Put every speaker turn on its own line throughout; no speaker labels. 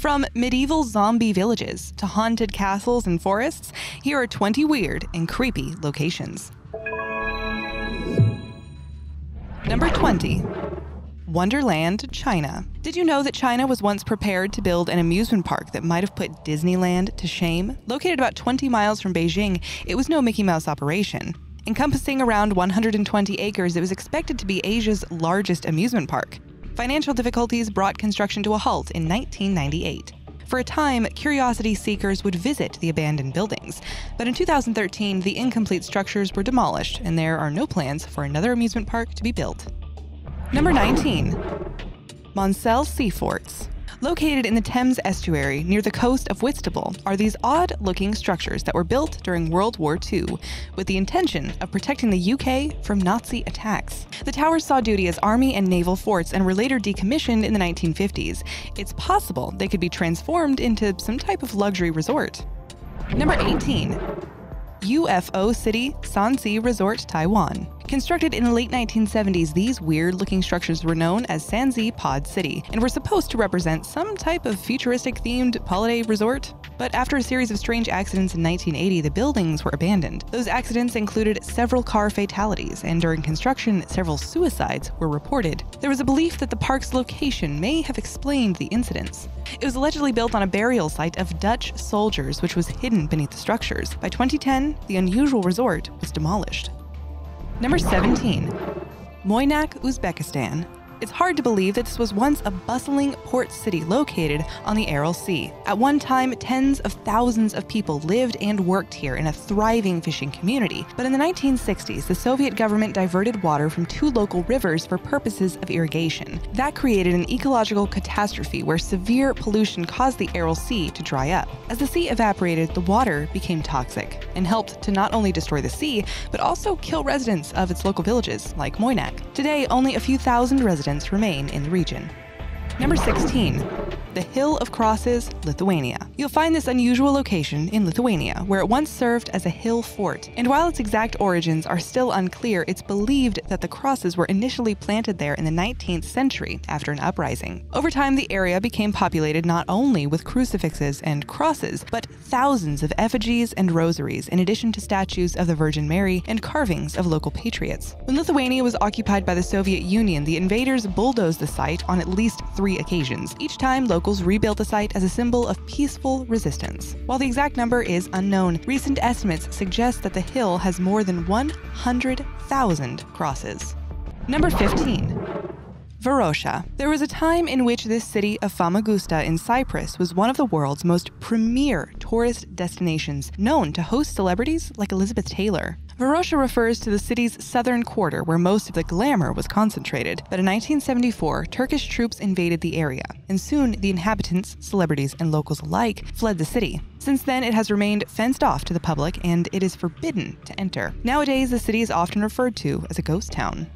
From medieval zombie villages to haunted castles and forests, here are 20 weird and creepy locations. Number 20. Wonderland, China. Did you know that China was once prepared to build an amusement park that might have put Disneyland to shame? Located about 20 miles from Beijing, it was no Mickey Mouse operation. Encompassing around 120 acres, it was expected to be Asia's largest amusement park. Financial difficulties brought construction to a halt in 1998. For a time, curiosity seekers would visit the abandoned buildings, but in 2013, the incomplete structures were demolished, and there are no plans for another amusement park to be built. Number 19. Moncel Sea Forts. Located in the Thames estuary near the coast of Whitstable are these odd-looking structures that were built during World War II with the intention of protecting the UK from Nazi attacks. The towers saw duty as army and naval forts and were later decommissioned in the 1950s. It's possible they could be transformed into some type of luxury resort. Number 18. UFO City Sanxi Resort, Taiwan. Constructed in the late 1970s, these weird-looking structures were known as Sanxi Pod City and were supposed to represent some type of futuristic-themed holiday resort. But after a series of strange accidents in 1980, the buildings were abandoned. Those accidents included several car fatalities, and during construction, several suicides were reported. There was a belief that the park's location may have explained the incidents. It was allegedly built on a burial site of Dutch soldiers, which was hidden beneath the structures. By 2010, the unusual resort was demolished. Number 17. Moynak, Uzbekistan. It's hard to believe that this was once a bustling port city located on the Aral Sea. At one time, tens of thousands of people lived and worked here in a thriving fishing community. But in the 1960s, the Soviet government diverted water from two local rivers for purposes of irrigation. That created an ecological catastrophe where severe pollution caused the Aral Sea to dry up. As the sea evaporated, the water became toxic and helped to not only destroy the sea, but also kill residents of its local villages, like Moynak. Today, only a few thousand residents remain in the region. Number 16. The Hill of Crosses, Lithuania. You'll find this unusual location in Lithuania, where it once served as a hill fort. And while its exact origins are still unclear, it's believed that the crosses were initially planted there in the 19th century after an uprising. Over time, the area became populated not only with crucifixes and crosses, but thousands of effigies and rosaries, in addition to statues of the Virgin Mary and carvings of local patriots. When Lithuania was occupied by the Soviet Union, the invaders bulldozed the site on at least 3 occasions. Each time, locals rebuilt the site as a symbol of peaceful resistance. While the exact number is unknown, recent estimates suggest that the hill has more than 100,000 crosses. Number 15. Varosha. There was a time in which this city of Famagusta in Cyprus was one of the world's most premier tourist destinations, known to host celebrities like Elizabeth Taylor. Varosha refers to the city's southern quarter where most of the glamour was concentrated, but in 1974, Turkish troops invaded the area, and soon the inhabitants, celebrities, and locals alike fled the city. Since then, it has remained fenced off to the public, and it is forbidden to enter. Nowadays, the city is often referred to as a ghost town.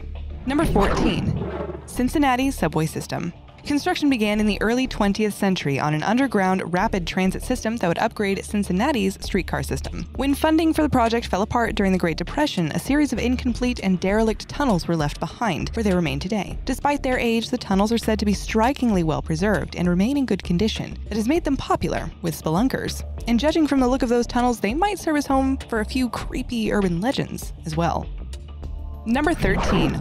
Number 14. Cincinnati subway system. Construction began in the early 20th century on an underground rapid transit system that would upgrade Cincinnati's streetcar system. When funding for the project fell apart during the Great Depression, a series of incomplete and derelict tunnels were left behind, where they remain today. Despite their age, the tunnels are said to be strikingly well preserved and remain in good condition. It has made them popular with spelunkers. And judging from the look of those tunnels, they might serve as home for a few creepy urban legends as well. Number 13.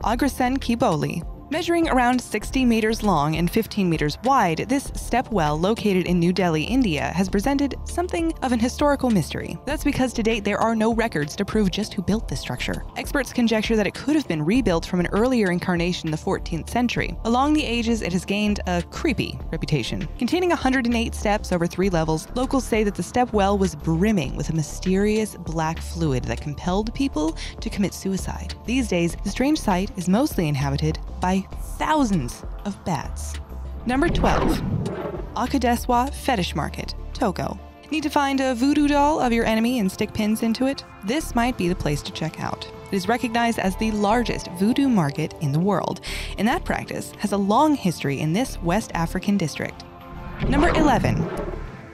Agrasen Kiboli. Measuring around 60 meters long and 15 meters wide, this step well located in New Delhi, India, has presented something of an historical mystery. That's because to date there are no records to prove just who built this structure. Experts conjecture that it could have been rebuilt from an earlier incarnation in the 14th century. Along the ages, it has gained a creepy reputation. Containing 108 steps over 3 levels, locals say that the step well was brimming with a mysterious black fluid that compelled people to commit suicide. These days, the strange site is mostly inhabited by thousands of bats. Number 12. Akadeswa Fetish Market, Togo. Need to find a voodoo doll of your enemy and stick pins into it? This might be the place to check out. It is recognized as the largest voodoo market in the world, and that practice has a long history in this West African district. Number 11.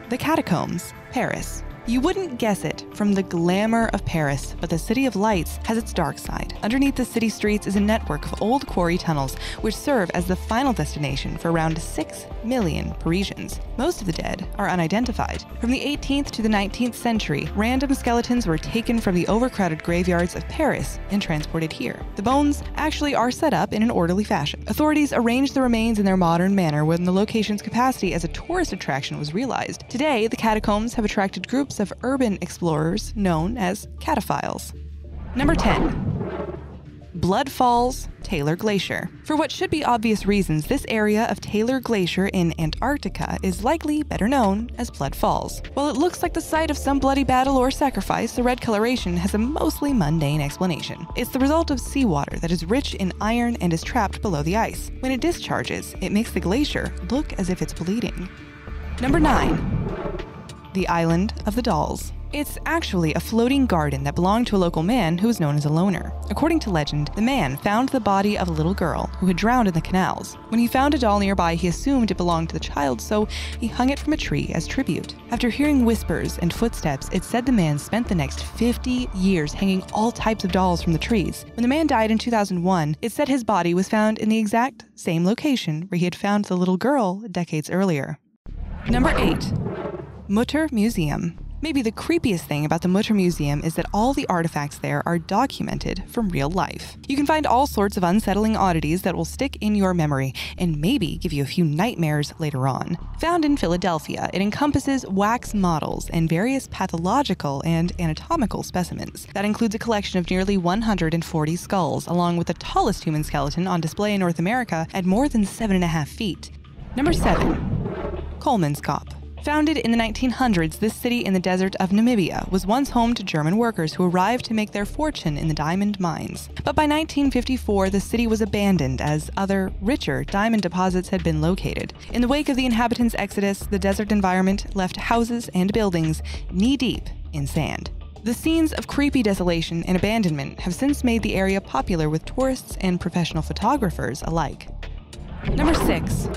The Catacombs, Paris. You wouldn't guess it from the glamour of Paris, but the City of Lights has its dark side. Underneath the city streets is a network of old quarry tunnels, which serve as the final destination for around 6 million Parisians. Most of the dead are unidentified. From the 18th to the 19th century, random skeletons were taken from the overcrowded graveyards of Paris and transported here. The bones actually are set up in an orderly fashion. Authorities arranged the remains in their modern manner when the location's capacity as a tourist attraction was realized. Today, the catacombs have attracted groups of urban explorers known as cataphiles. Number 10. Blood Falls, Taylor Glacier. For what should be obvious reasons, this area of Taylor Glacier in Antarctica is likely better known as Blood Falls. While it looks like the site of some bloody battle or sacrifice, the red coloration has a mostly mundane explanation. It's the result of seawater that is rich in iron and is trapped below the ice. When it discharges, it makes the glacier look as if it's bleeding. Number 9. The Island of the Dolls. It's actually a floating garden that belonged to a local man who was known as a loner. According to legend, the man found the body of a little girl who had drowned in the canals. When he found a doll nearby, he assumed it belonged to the child, so he hung it from a tree as tribute. After hearing whispers and footsteps, it's said the man spent the next 50 years hanging all types of dolls from the trees. When the man died in 2001, it said his body was found in the exact same location where he had found the little girl decades earlier. Number 8. Mutter Museum. Maybe the creepiest thing about the Mutter Museum is that all the artifacts there are documented from real life. You can find all sorts of unsettling oddities that will stick in your memory and maybe give you a few nightmares later on. Found in Philadelphia, it encompasses wax models and various pathological and anatomical specimens. That includes a collection of nearly 140 skulls, along with the tallest human skeleton on display in North America at more than 7.5 feet. Number 7. Kolmanskop. Founded in the 1900s, this city in the desert of Namibia was once home to German workers who arrived to make their fortune in the diamond mines. But by 1954, the city was abandoned as other, richer diamond deposits had been located. In the wake of the inhabitants' exodus, the desert environment left houses and buildings knee-deep in sand. The scenes of creepy desolation and abandonment have since made the area popular with tourists and professional photographers alike. Number 6.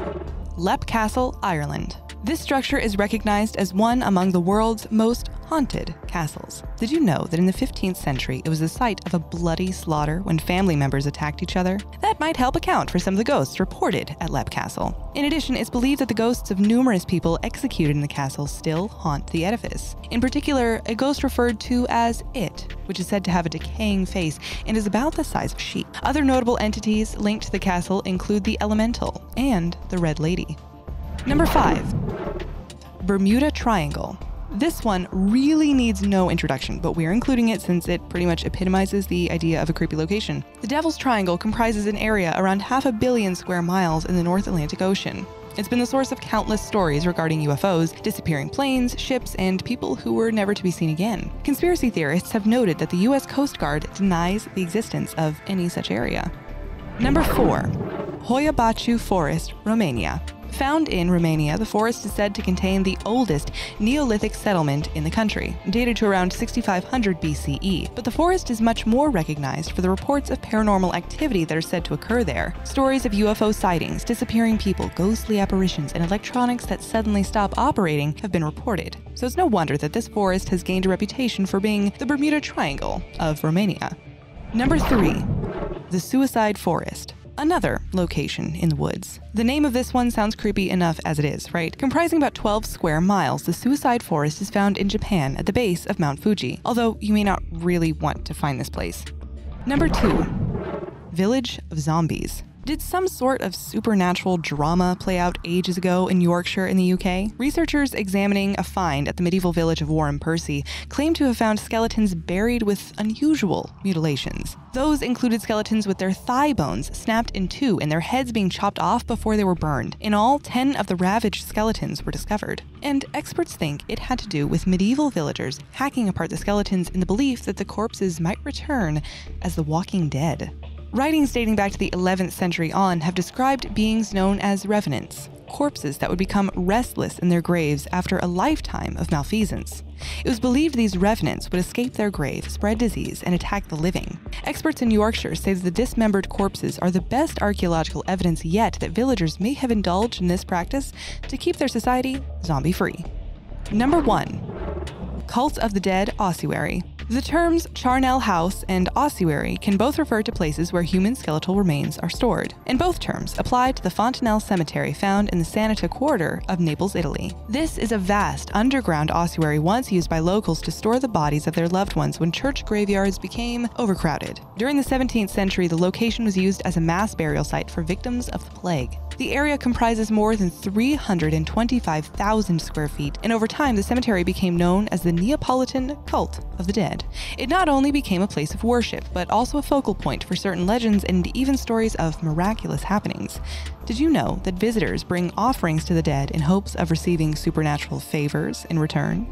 Leap Castle, Ireland. This structure is recognized as one among the world's most haunted castles. Did you know that in the 15th century it was the site of a bloody slaughter when family members attacked each other? That might help account for some of the ghosts reported at Leap Castle. In addition, it's believed that the ghosts of numerous people executed in the castle still haunt the edifice. In particular, a ghost referred to as It, which is said to have a decaying face and is about the size of a sheep. Other notable entities linked to the castle include the Elemental and the Red Lady. Number 5. Bermuda Triangle. This one really needs no introduction, but we're including it since it pretty much epitomizes the idea of a creepy location. The Devil's Triangle comprises an area around 500 million square miles in the North Atlantic Ocean. It's been the source of countless stories regarding UFOs, disappearing planes, ships, and people who were never to be seen again. Conspiracy theorists have noted that the US Coast Guard denies the existence of any such area. Number 4. Hoia Baciu Forest, Romania. Found in Romania, the forest is said to contain the oldest Neolithic settlement in the country, dated to around 6500 BCE. But the forest is much more recognized for the reports of paranormal activity that are said to occur there. Stories of UFO sightings, disappearing people, ghostly apparitions, and electronics that suddenly stop operating have been reported. So it's no wonder that this forest has gained a reputation for being the Bermuda Triangle of Romania. Number 3. The Suicide Forest. Another location in the woods. The name of this one sounds creepy enough as it is, right? Comprising about 12 square miles, the Suicide Forest is found in Japan at the base of Mount Fuji, although you may not really want to find this place. Number 2. Village of Zombies. Did some sort of supernatural drama play out ages ago in Yorkshire in the UK? Researchers examining a find at the medieval village of Warren Percy claim to have found skeletons buried with unusual mutilations. Those included skeletons with their thigh bones snapped in two and their heads being chopped off before they were burned. In all, 10 of the ravaged skeletons were discovered. And experts think it had to do with medieval villagers hacking apart the skeletons in the belief that the corpses might return as the Walking Dead. Writings dating back to the 11th century on have described beings known as revenants, corpses that would become restless in their graves after a lifetime of malfeasance. It was believed these revenants would escape their grave, spread disease, and attack the living. Experts in Yorkshire say that the dismembered corpses are the best archaeological evidence yet that villagers may have indulged in this practice to keep their society zombie-free. Number 1. Cult of the Dead Ossuary. The terms charnel house and ossuary can both refer to places where human skeletal remains are stored, and both terms apply to the Fontanelle Cemetery found in the Sanita quarter of Naples, Italy. This is a vast underground ossuary once used by locals to store the bodies of their loved ones when church graveyards became overcrowded. During the 17th century, the location was used as a mass burial site for victims of the plague. The area comprises more than 325,000 square feet, and over time the cemetery became known as the Neapolitan Cult of the Dead. It not only became a place of worship, but also a focal point for certain legends and even stories of miraculous happenings. Did you know that visitors bring offerings to the dead in hopes of receiving supernatural favors in return?